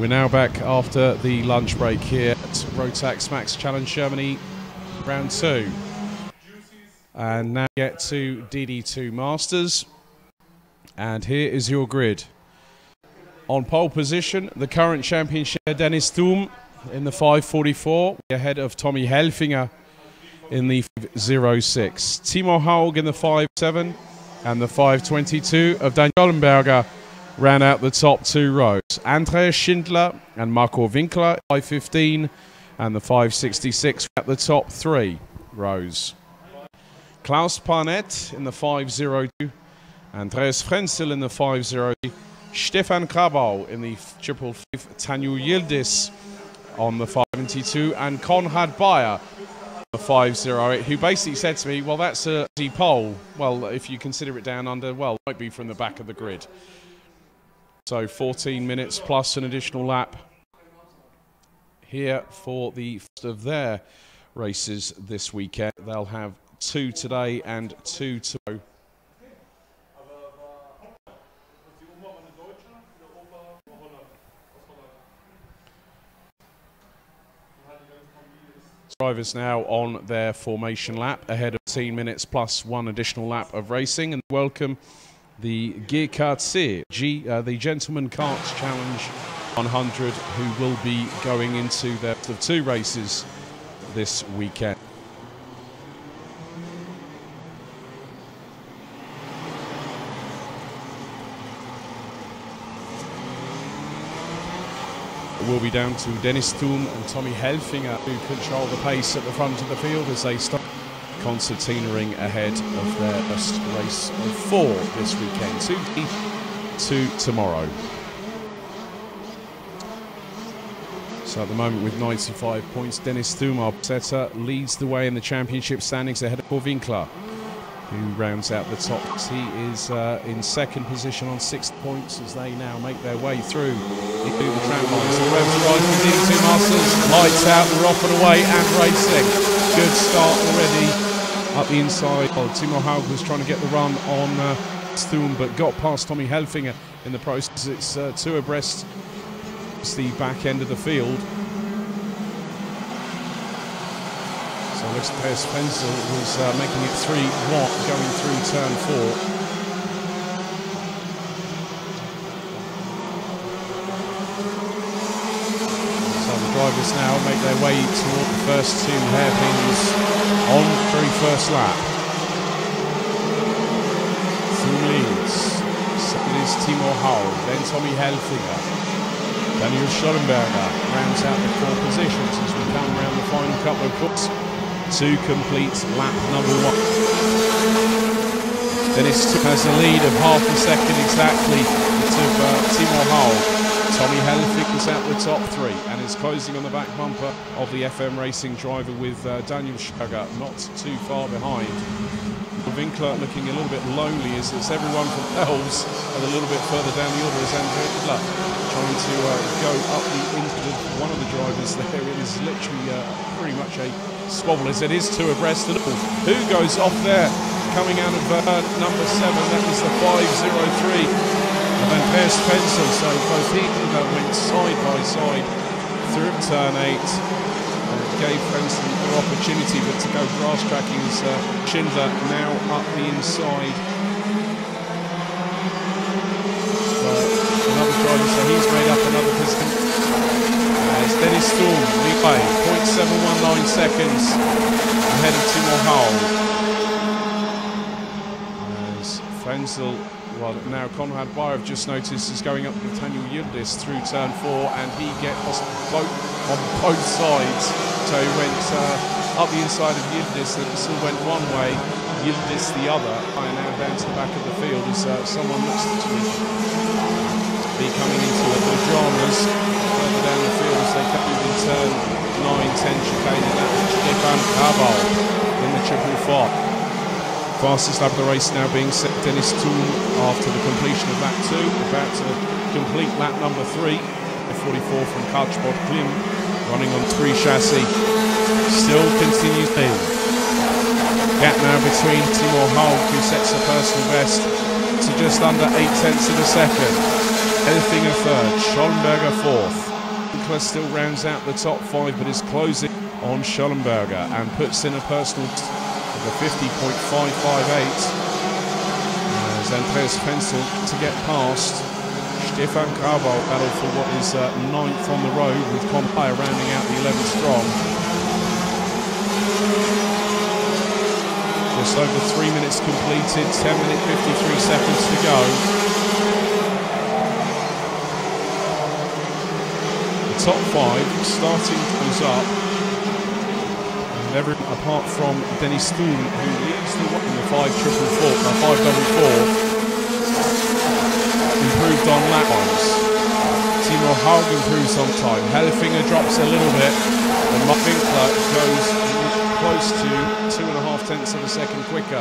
We're now back after the lunch break here at Rotax Max Challenge Germany round 2. And now get to DD2 Masters. And here is your grid. On pole position, the current champion Dennis Thum in the 5:44, ahead of Tommy Helfinger in the 5:06. Timo Haug in the 5:7 and the 5:22 of Daniel Schollenberger ran out the top 2 rows. Andreas Schindler and Marco Winkler 5:15 and the 5:66 at the top 3 rows. Klaus Parnett in the 5:02, Andreas Frenzel in the 5:03, Stefan Krabau in the 555, Tanju Yildiz on the 5:72, and Konrad Bayer the 5:08, who basically said to me, well, that's a easy pole. Well, if you consider it down under, well, it might be from the back of the grid. So 14 minutes plus an additional lap here for the first of their races this weekend. They'll have 2 today and 2 tomorrow. Drivers now on their formation lap ahead of 10 minutes plus 1 additional lap of racing, and welcome the GKC, the Gentleman Karts Challenge 100, who will be going into their 2 races this weekend. It will be down to Dennis Thum and Tommy Helfinger who control the pace at the front of the field as they start concertinaing ahead of their first race of 4 this weekend, to tomorrow. So at the moment with 95 points, Dennis Thum, our setter, leads the way in the championship standings ahead of Winkler, who rounds out the top. He is in 2nd position on 6 points as they now make their way through into the tram lines. The revs right for DD2 Masters. Lights out, we're off and away and racing. Good start already up the inside. Well, Timo Haug was trying to get the run on Thum, but got past Tommy Helfinger in the process. It's 2 abreast. It's the back end of the field. So Andreas Frenzel was making it 3 wide going through turn 4. So the drivers now make their way toward the first 2 hairpins on the very first lap. Thum leads. Second is Timo Haug, then Tommy Helfinger. Daniel Schollenberger rounds out the 4 positions as we come around the final couple of cuts to complete lap number 1. Dennis has a lead of half a second exactly to Timo Haug. Tommy Helfinger is at the top 3 and is closing on the back bumper of the FM Racing driver with Daniel Schollenberger not too far behind. Winkler looking a little bit lonely as it's everyone from Elves and a little bit further down the order is Andreas Schindler trying to go up the into one of the drivers there. It is literally pretty much a squabble as it is 2 abreast. And who goes off there? Coming out of number 7, that is the 5:03 of Andreas Frenzel. So both he went side by side through turn 8. And it gave Frenzel the opportunity, but to go grass tracking is Schindler now up the inside. Another driver, so he's made up another position. As Dennis Thum lead by 0.719 seconds ahead of Timo Haug. As Frenzel, well, now Konrad Bayer, I've just noticed, is going up with Tanju Yildiz through turn 4, and he gets both on both sides. So he went up the inside of Yildiz, and still went one way, Yildiz the other, and now down to the back of the field as someone looks to be coming into the dramas further down the field as they come in turn 9, 10 chicane, and that was Stefan Krabau in the 555. Fastest lap of the race now being set. Dennis Thum after the completion of lap 2, about to complete lap number 3. 44 from Kartsport Klim, running on 3 chassis. Still continues in. Gap now between Timo Haug, who sets a personal best, to just under 0.8 of a second. Helfinger 3rd, Schollenberger 4th. Winkler still rounds out the top 5, but is closing on Schollenberger and puts in a personal of a 50.558. As Andreas Fensel to get past Stefan Grabau, battle for what is 9th on the road, with Compire rounding out the 11th strong. Just over 3 minutes completed, 10 minutes 53 seconds to go. The top 5 starting goes up, and everyone apart from Dennis Stuhl, who leads the way in the 5.4, improved on lap times. Timo Haug improves on time. Helfinger drops a little bit, and Winkler goes close to 2.5 tenths of a second quicker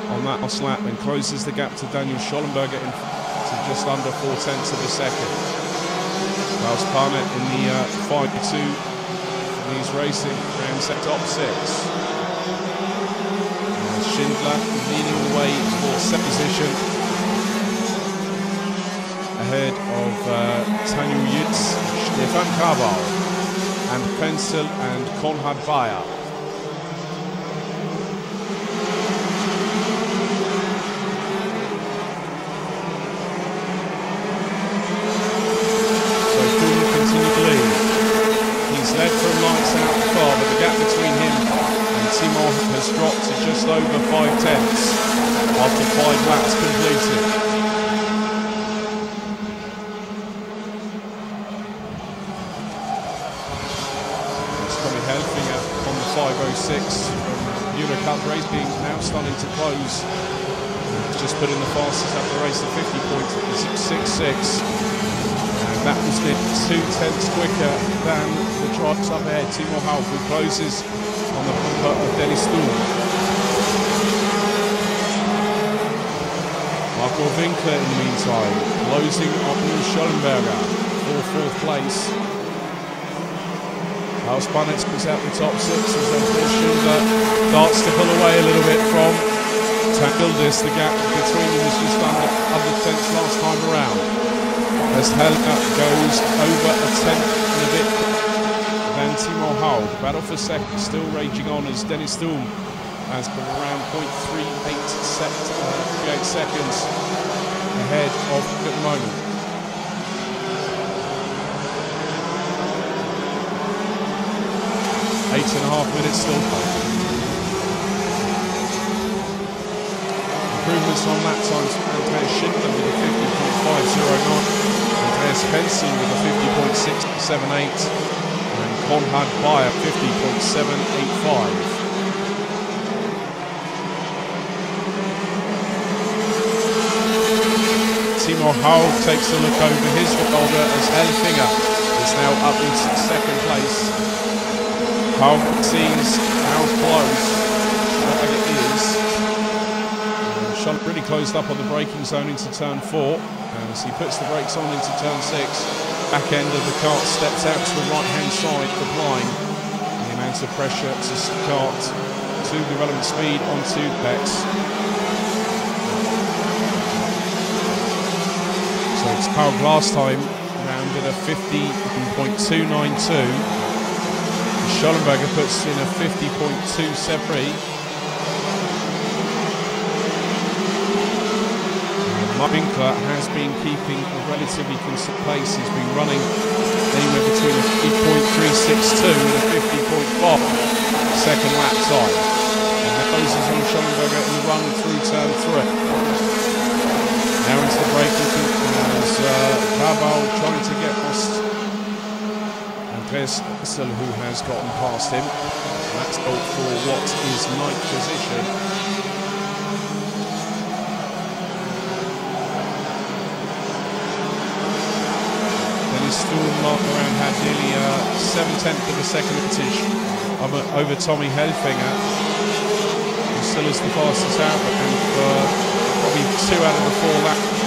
on that last lap and closes the gap to Daniel Schollenberger to just under 4 tenths of a second. Klaus Barnett in the 5.2. He's racing around top 6. Schindler leading the way for 7th position, ahead of Tanu Yitz, Stefan Grabau, and Fensel and Konrad Bayer. So Kuhn continued to lead. He's led from lights out far, but the gap between him and Timor has dropped to just over 5 tenths after 5 laps completed. Helfinger on the 5.06 from Euro Cup race, being now starting to close. He's just put in the fastest at the race at 50.666, and that was 2 tenths quicker than the drivers up ahead. Timo Haug, who closes on the bumper of Dennis Stuhl. Marco Winkler in the meantime, closing on Schollenberger for 4th place. Klaus Barnett spins out the top 6 as Schindler starts to pull away a little bit from Tangildis. The gap between them is just under tenths last time around. As Helga goes over a tenth and a bit than Timo Haug. Battle for second still raging on as Dennis Stuhl has got around 0.38 seconds ahead of at the moment. 8.5 minutes still. Improvements on lap times for Andreas Schindler with a 50.509, Andreas Fensel with a 50.678, and Konrad Bayer 50.785. Timo Haug takes a look over his shoulder as Helfinger is now up in 2nd place. Haug sees how close it is. Schullenberger really closed up on the braking zone into turn 4 as he puts the brakes on into turn 6. Back end of the kart steps out to the right hand side, applying the amount of pressure to start to the relevant speed onto Bex. So it's Haug last time rounded a 50.292. Schollenberger puts in a 50.273. Winkler has been keeping a relatively consistent pace. He's been running anywhere between a 50.362 and a 50.5 second lap time. And that closes on Schollenberger in the run through turn 3. Now into the braking as Grabau trying to get past Andreas Fensel, who has gotten past him. That's goal for what is 9th position. Dennis Stuhl mark around had nearly 7/10 of a second advantage over Tommy Helfinger, who still is the fastest out, and probably 2 out of the 4 laps.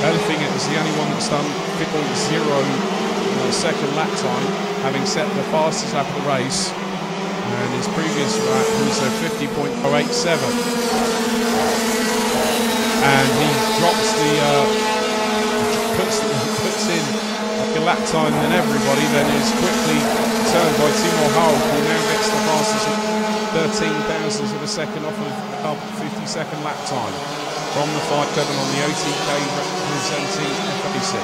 Helfinger is the only one that's done 50.0 second lap time, having set the fastest lap of the race, and his previous lap was a 50.087. And he drops the puts in a lap time than everybody, then is quickly turned by Timo Hulk, who now gets the fastest 13 thousandths of a second off of 52nd lap time from the 5-7 on the OTK representing FAC.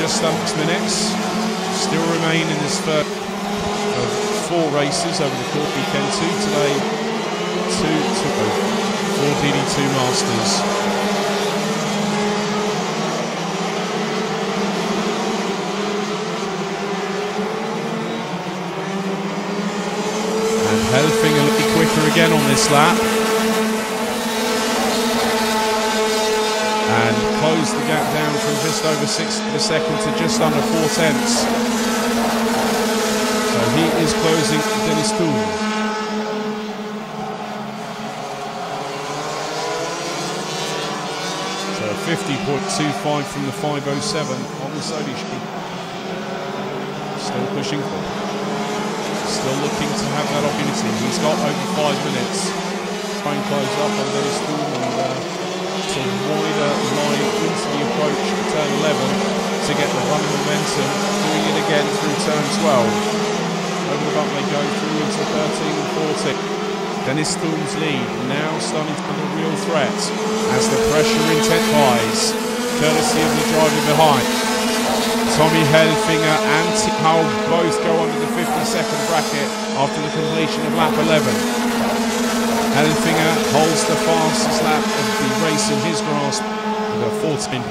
Just under 6 minutes still remain in this first of 4 races over the court weekend. 2 today, 2 for DD2 Masters. And Helfinger looking quicker again on this lap. And close the gap down from just over 6 a second to just under 4 tenths. So he is closing Dennis Thun. So 50.25 from the 507 on the Sodi sheet. Still pushing forward. Still looking to have that opportunity. He's got over 5 minutes. Try and close up on Dennis Thun and a wider line into the approach to turn 11 to get the run momentum, doing it again through turn 12. Over the bump they go through into 13 and 14. Dennis Thun's lead now starting to become a real threat as the pressure intensifies, courtesy of the driver behind. Tommy Helfinger and Tim Hull both go under the 50-second bracket after the completion of lap 11. Helfinger holds the fastest lap of the race in his grasp with a 14.937.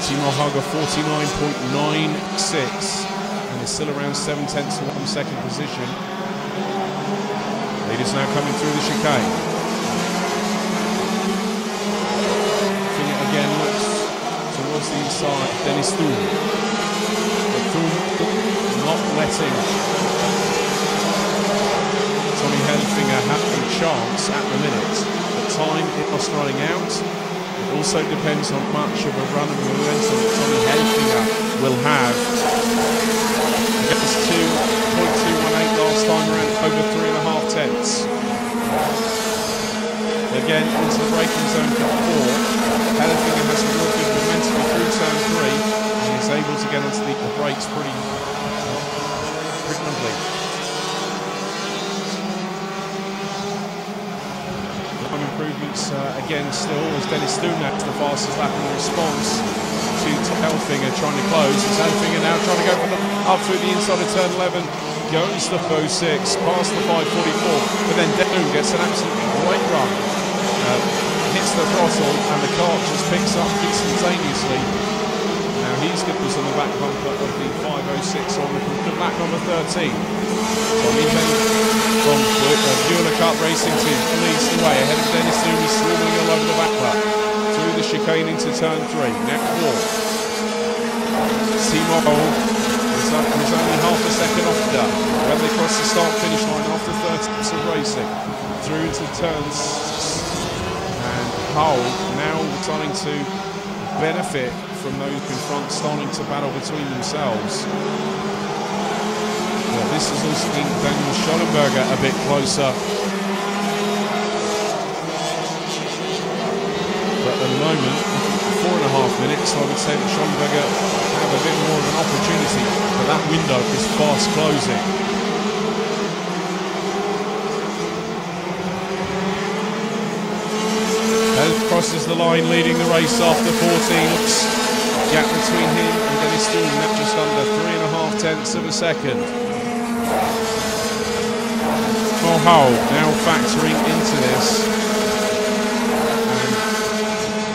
Timo Haga 49.96 and is still around 7 tenths of 1 second position. Leaders now coming through the chicane. Helfinger again looks towards the inside. Dennis Thun. But Thun not letting Tommy Helfinger have a chance at the minute. The time is running out. It also depends on much of a run of momentum that Tommy Helfinger will have. Against 2.218 last time around, over 3.5 tenths. Again, into the braking zone for 4. Helfinger has a real good momentum through turn 3 and is able to get onto the brakes pretty quickly. Improvements again still as Dennis Thun that's the fastest lap in response to Helfinger trying to close. As Helfinger now trying to go for the, up through the inside of turn 11, goes the 06 past the 544, but then Thun gets an absolutely great run, hits the throttle and the car just picks up instantaneously. Now he's good on the back bumper of the 506 on the lap number 13. Tommy from Bueller Cup Racing Team leads the way ahead of Dennis Thun. He's swarming all over the back lap through the chicane into turn 3. Now 4. Timo is only half a second off the done when they cross the start-finish line after 30 minutes of racing through into turns. And Hull now starting to benefit from those in front starting to battle between themselves. Well, this is also getting Daniel Schollenberger a bit closer. But at the moment, 4.5 minutes, I would say that Schollenberger have a bit more of an opportunity, but that window is fast closing. Crosses the line, leading the race after 14. Gap between him and Dennis Thun now just under 3.5 tenths of a second. Hull now factoring into this. And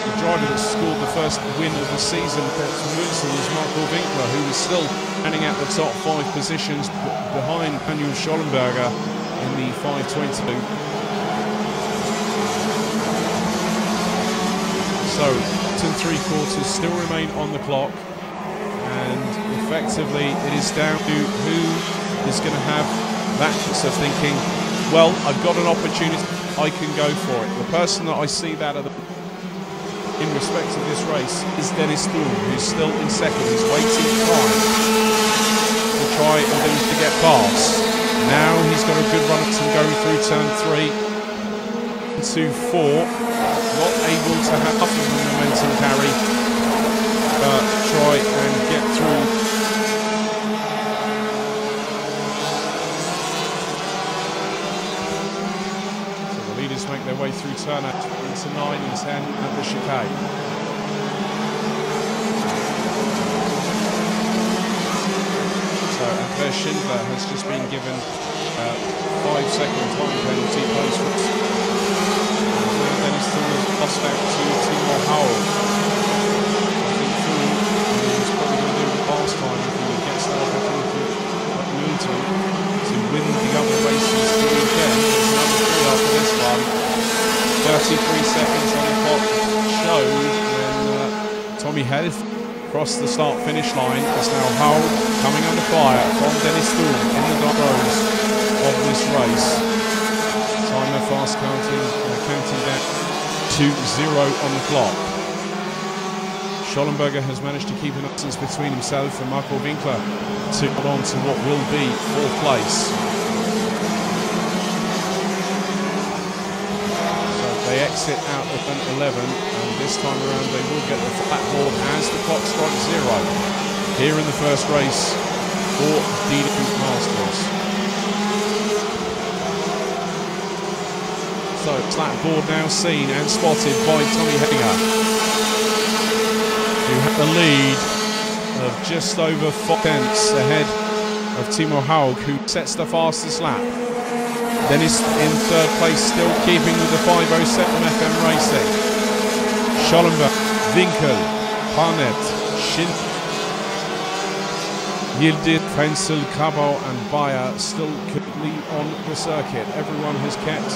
the driver that scored the first win of the season for Wilson was Michael Winkler, who was still running at the top 5 positions behind Daniel Schollenberger in the 522. So, 2 3/4 still remain on the clock, and effectively it is down to who is going to have that sense of thinking, well, I've got an opportunity, I can go for it. The person that I see that in respect of this race is Dennis Thun, who's still in second. He's waiting time to try and to get past. Now he's got a good run at some going through turn 3. into 4. Not able to have up of the momentum carry, but try and get through. So the leaders make their way through turn out into 9 and 10 at the chicane. Schindler has just been given a 5-second time penalty post-foot. Now Dennis Thun has lost out to Timo Howell. I think Thun is probably going to do it last time if he gets that opportunity at Newton to win the other races for the weekend. There's another 3 after this one. 33 seconds on the clock showed when Tommy Health across the start-finish line. It's now Howell coming under fire from Dennis Thun in the dark rows of this race. Timer fast counting down to 0 on the clock. Schollenberger has managed to keep an distance between himself and Marco Winkler to hold on to what will be 4th place. They exit out of turn 11, and this time around they will get the flat board as the clock strikes 0 here in the first race for DD Masters. So flat board now seen and spotted by Tommy Hedinger, who had the lead of just over 4 tenths ahead of Timo Haug, who sets the fastest lap. Dennis in 3rd place, still keeping with the 507 FM Racing. Schollenberg, Winkel, Parnet, Schindler, Yildiz, Frenzel, Cabot and Bayer still currently on the circuit. Everyone has kept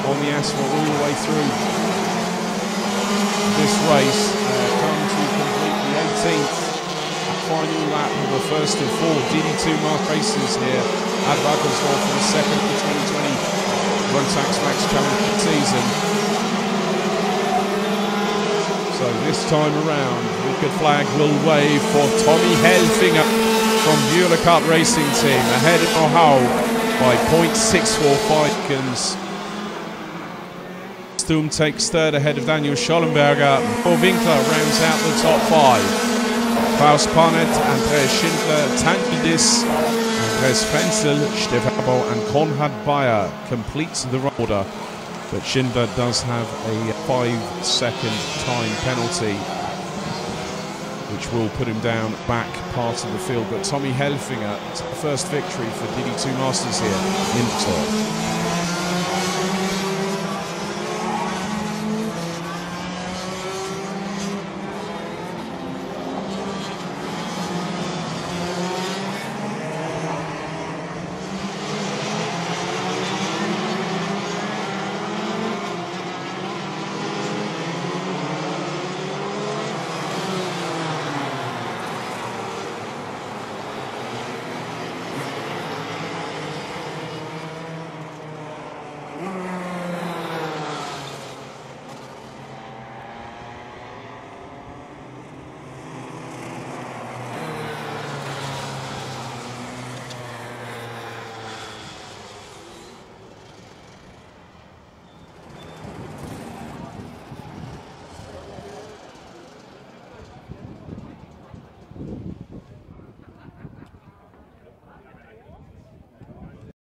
on the asphalt all the way through this race. Come to complete the 18th final lap of the first of 4 DD2 mark races here at Wackersdorf for the second of the 2020 Rotax Max Challenge season. So this time around, the wicked flag will wave for Tommy Helfinger from Bueller Kart Racing Team, ahead of Ohau by 0.645 seconds. Sturm takes 3rd ahead of Daniel Schollenberger. Paul Winkler rounds out the top 5. Klaus Parnet, Andreas Schindler, Tandis, Andreas Frenzel, Stefan Cabot and Konrad Bayer completes the order, but Schindler does have a 5-second time penalty, which will put him down back part of the field. But Tommy Helfinger, first victory for DD2 Masters here in Tour.